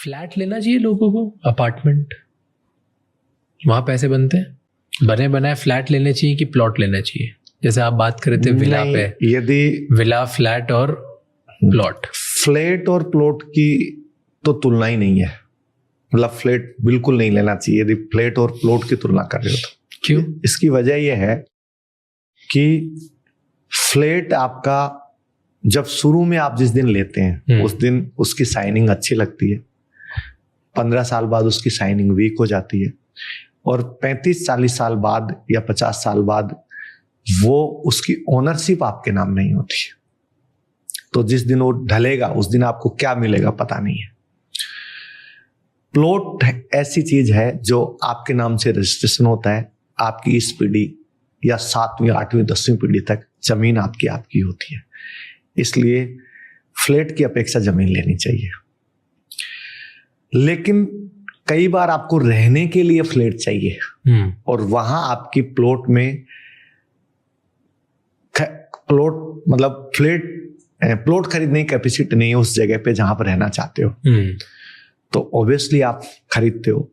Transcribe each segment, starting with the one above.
Flat लेना चाहिए लोगों को, अपार्टमेंट, वहां पैसे बनते हैं, बने बनाए फ्लैट लेने चाहिए कि प्लॉट लेना चाहिए? जैसे आप बात कर रहे थे विला पे, यदि विला, फ्लैट और प्लॉट। फ्लैट और प्लॉट की तो तुलना ही नहीं है, मतलब फ्लैट बिल्कुल नहीं लेना चाहिए यदि फ्लैट और प्लॉट की तुलना कर रहे हो तो। क्यों? इसकी वजह यह है कि फ्लैट आपका जब शुरू में आप जिस दिन लेते हैं उस दिन उसकी साइनिंग अच्छी लगती है, 15 साल बाद उसकी साइनिंग वीक हो जाती है, और 35-40 साल बाद या 50 साल बाद वो उसकी ओनरशिप आपके नाम नहीं होती है। तो जिस दिन वो ढलेगा उस दिन आपको क्या मिलेगा पता नहीं है। प्लॉट ऐसी चीज है जो आपके नाम से रजिस्ट्रेशन होता है, आपकी इस पीढ़ी या 7वीं 8वीं 10वीं पीढ़ी तक जमीन आपकी होती है, इसलिए फ्लैट की अपेक्षा जमीन लेनी चाहिए। लेकिन कई बार आपको रहने के लिए फ्लैट चाहिए और वहां आपकी प्लॉट में प्लॉट मतलब प्लॉट खरीदने की कैपेसिटी नहीं है उस जगह पे जहां पर रहना चाहते हो, तो ऑब्वियसली आप खरीदते हो।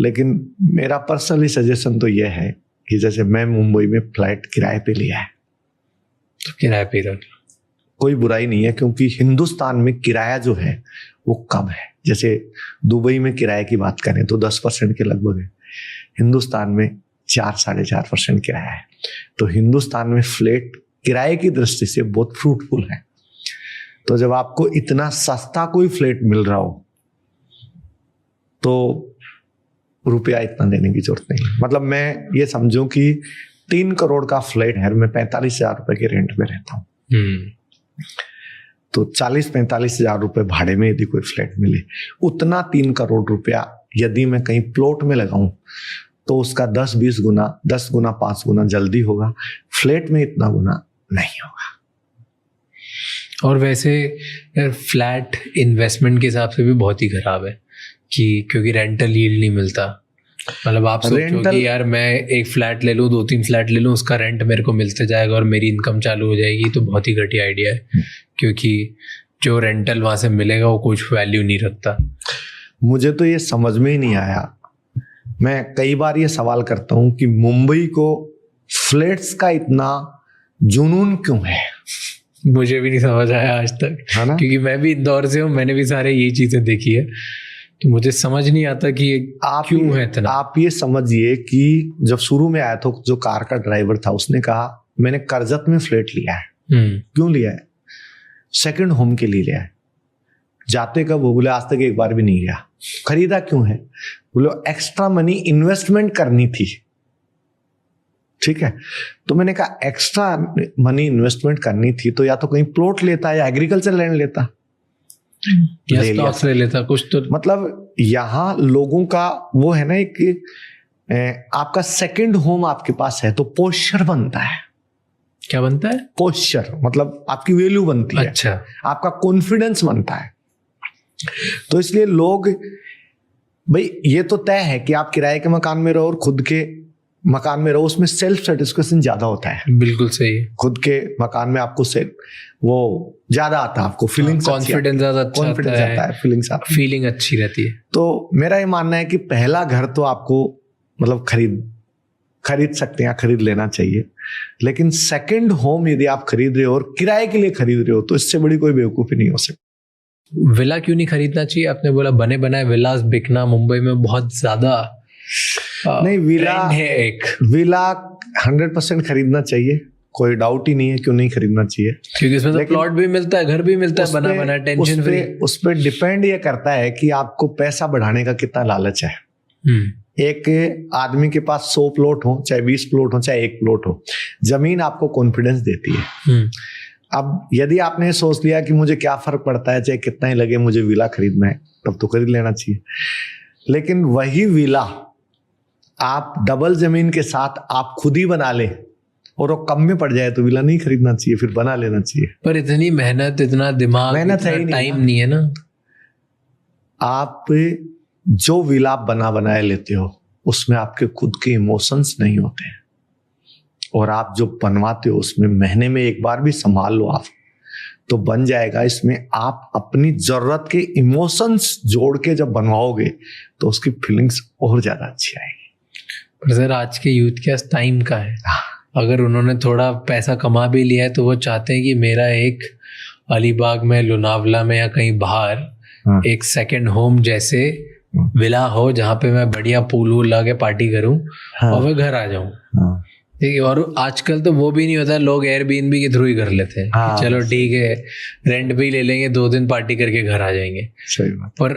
लेकिन मेरा पर्सनली सजेशन तो यह है कि जैसे मैं मुंबई में फ्लैट किराए पे लिया है, तो किराए पे रख, कोई बुराई नहीं है, क्योंकि हिंदुस्तान में किराया जो है वो कम है। जैसे दुबई में किराए की बात करें तो 10% के लगभग है, हिंदुस्तान में 4-4.5% किराया है। तो हिंदुस्तान में फ्लैट किराए की दृष्टि से बहुत फ्रूटफुल है। तो जब आपको इतना सस्ता कोई फ्लैट मिल रहा हो तो रुपया इतना देने की जरूरत नहीं। मतलब मैं ये समझूं कि 3 करोड़ का फ्लैट है, मैं 45,000 रुपए के रेंट में रहता हूँ, तो 40-45 हजार रुपए भाड़े में यदि कोई फ्लैट मिले, उतना 3 करोड़ रुपया यदि मैं कहीं प्लॉट में लगाऊं तो उसका 10-20 गुना, 10 गुना 5 गुना जल्दी होगा। फ्लैट में इतना गुना नहीं होगा। और वैसे फ्लैट इन्वेस्टमेंट के हिसाब से भी बहुत ही खराब है कि क्योंकि रेंटल यील्ड नहीं मिलता। मतलब आप सोचो कि यार मैं एक फ्लैट ले लूँ, 2-3 फ्लैट ले लूँ, उसका रेंट मेरे को मिलते जाएगा और मेरी इनकम चालू हो जाएगी, तो बहुत ही घटिया आइडिया है, क्योंकि जो रेंटल वहां से मिलेगा वो कुछ वैल्यू नहीं रखता। मुझे तो ये समझ में ही नहीं आया। मैं कई बार ये सवाल करता हूँ कि मुंबई को फ्लैट्स का इतना जुनून क्यों है। मुझे भी नहीं समझ आया आज तक, है ना? क्योंकि मैं भी इंदौर से हूँ, मैंने भी सारे ये चीजें देखी है, तो मुझे समझ नहीं आता कि आप क्यों है इतना। आप ये समझिए कि जब शुरू में आया तो जो कार का ड्राइवर था उसने कहा मैंने कर्जत में फ्लैट लिया है। क्यों लिया है? सेकंड होम के लिए लिया है। जाते कब हो? बोले आज तक एक बार भी नहीं गया। खरीदा क्यों है? बोले एक्स्ट्रा मनी इन्वेस्टमेंट करनी थी। ठीक है, तो मैंने कहा एक्स्ट्रा मनी इन्वेस्टमेंट करनी थी तो या तो कहीं प्लॉट लेता या एग्रीकल्चर लैंड लेता या स्टॉक्स ले लेता कुछ। तो मतलब यहाँ लोगों का वो है ना, एक आपका सेकंड होम आपके पास है तो पोस्चर बनता है। क्या बनता है? पोस्चर मतलब आपकी वैल्यू बनती है। अच्छा, आपका कॉन्फिडेंस बनता है। तो इसलिए लोग, भाई ये तो तय है कि आप किराए के मकान में रहो और खुद के मकान में रहो, उसमें सेल्फ सेटिस्फेक्शन ज्यादा होता है। बिल्कुल सही है। खुद के मकान में आपको वो ज्यादा आता है, आपको फीलिंग्स, कॉन्फिडेंस ज्यादा अच्छा आता है, फीलिंग अच्छी रहती है। तो मेरा ये मानना है कि पहला घर तो आपको मतलब खरीद सकते हैं, खरीद लेना चाहिए, लेकिन सेकंड होम यदि आप खरीद रहे हो और किराए के लिए खरीद रहे हो तो इससे बड़ी कोई बेवकूफी नहीं हो सकती। विला क्यों नहीं खरीदना चाहिए? आपने बोला बने बनाए विलास बिकना मुंबई में बहुत ज्यादा नहीं, विला है। एक विला 100% खरीदना चाहिए, कोई डाउट ही नहीं है क्यों नहीं खरीदना चाहिए, क्योंकि इसमें तो प्लॉट भी मिलता है, घर भी मिलता है, बना बना, टेंशन फ्री। उस पे डिपेंड ये करता है कि आपको पैसा बढ़ाने का कितना लालच है। एक आदमी के पास 100 प्लॉट हो, चाहे 20 प्लॉट हो, चाहे 1 प्लॉट हो, जमीन आपको कॉन्फिडेंस देती है। अब यदि आपने सोच लिया कि मुझे क्या फर्क पड़ता है, चाहे कितना ही लगे, मुझे विला खरीदना है, तब तो खरीद लेना चाहिए। लेकिन वही विला आप डबल जमीन के साथ आप खुद ही बना ले और वो कम में पड़ जाए तो विला नहीं खरीदना चाहिए, फिर बना लेना चाहिए। पर इतनी मेहनत, इतना दिमाग, मेहनत है, टाइम नहीं है ना। आप जो विला बना बनाए लेते हो उसमें आपके खुद के इमोशंस नहीं होते हैं, और आप जो बनवाते हो उसमें महीने में एक बार भी संभाल लो आप तो बन जाएगा। इसमें आप अपनी जरूरत के इमोशंस जोड़ के जब बनवाओगे तो उसकी फीलिंग्स और ज्यादा अच्छी आएगी। पर सर आज के यूथ के पास टाइम का है, अगर उन्होंने थोड़ा पैसा कमा भी लिया है तो वो चाहते हैं कि मेरा एक अलीबाग में, लोनावला में या कहीं बाहर एक सेकंड होम जैसे विला हो जहाँ पे मैं बढ़िया पूल वूल लगा के पार्टी करूं और मैं घर आ जाऊं। ठीक है, और आजकल तो वो भी नहीं होता, लोग एयरबीएनबी के थ्रू ही कर लेते हैं। चलो ठीक है, रेंट भी ले लेंगे, 2 दिन पार्टी करके घर आ जाएंगे। सही बात। पर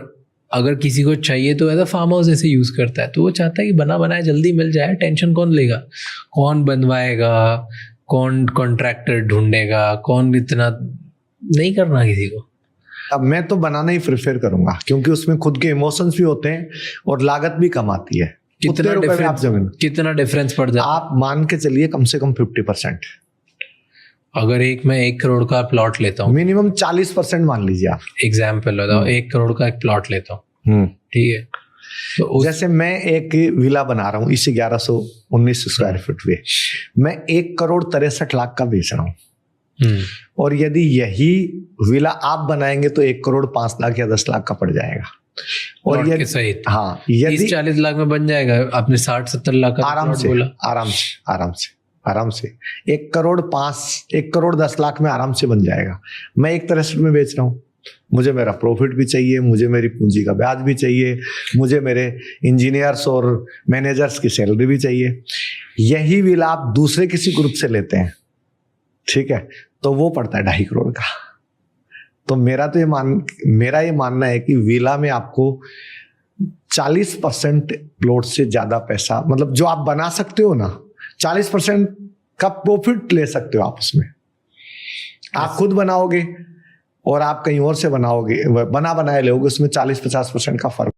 अगर किसी को चाहिए तो ऐसा फार्म हाउस ऐसे यूज करता है, तो वो चाहता है कि बना बनाया जल्दी मिल जाए, टेंशन कौन लेगा, कौन बनवाएगा, कौन कॉन्ट्रैक्टर ढूंढेगा, कौन, इतना नहीं करना किसी को। अब मैं तो बनाना ही प्रेफर करूंगा क्योंकि उसमें खुद के इमोशंस भी होते हैं और लागत भी कम आती है। कितना डिफरेंस पड़ जाए आप मान के चलिए कम से कम 50%। अगर मैं 1 करोड़ का प्लॉट लेता हूँ, मिनिमम 40% मान लीजिए आप। एग्जाम्पल बताओ, 1 करोड़ का एक प्लॉट लेता हूँ, ठीक है, तो जैसे मैं एक विला बना रहा हूँ, इसे 1119 स्क्वायर फीट पे मैं 1,63,00,000 का बेच रहा हूँ। और यदि यही विला आप बनाएंगे तो 1,05,00,000 या 10,00,000 का पड़ जाएगा। और यदि सहित हाँ, यदि 30-40 लाख में बन जाएगा, आपने 60-70 लाख का आराम से बोला, आराम से 1,10,00,000 में आराम से बन जाएगा। मैं 1,63 में बेच रहा हूँ, मुझे मेरा प्रॉफिट भी चाहिए, मुझे मेरी पूंजी का ब्याज भी चाहिए, मुझे मेरे इंजीनियर्स और मैनेजर्स की सैलरी भी चाहिए। यही विला आप दूसरे किसी ग्रुप से लेते हैं, ठीक है, तो वो पड़ता है 2.5 करोड़ का। तो मेरा ये मानना है कि विला में आपको 40% प्लॉट से ज्यादा पैसा, मतलब जो आप बना सकते हो ना, 40% का प्रॉफिट ले सकते हो आप उसमें। आप खुद बनाओगे और आप कहीं और से बनाओगे, बना बनाए लोगे, उसमें 40-50% का फर्क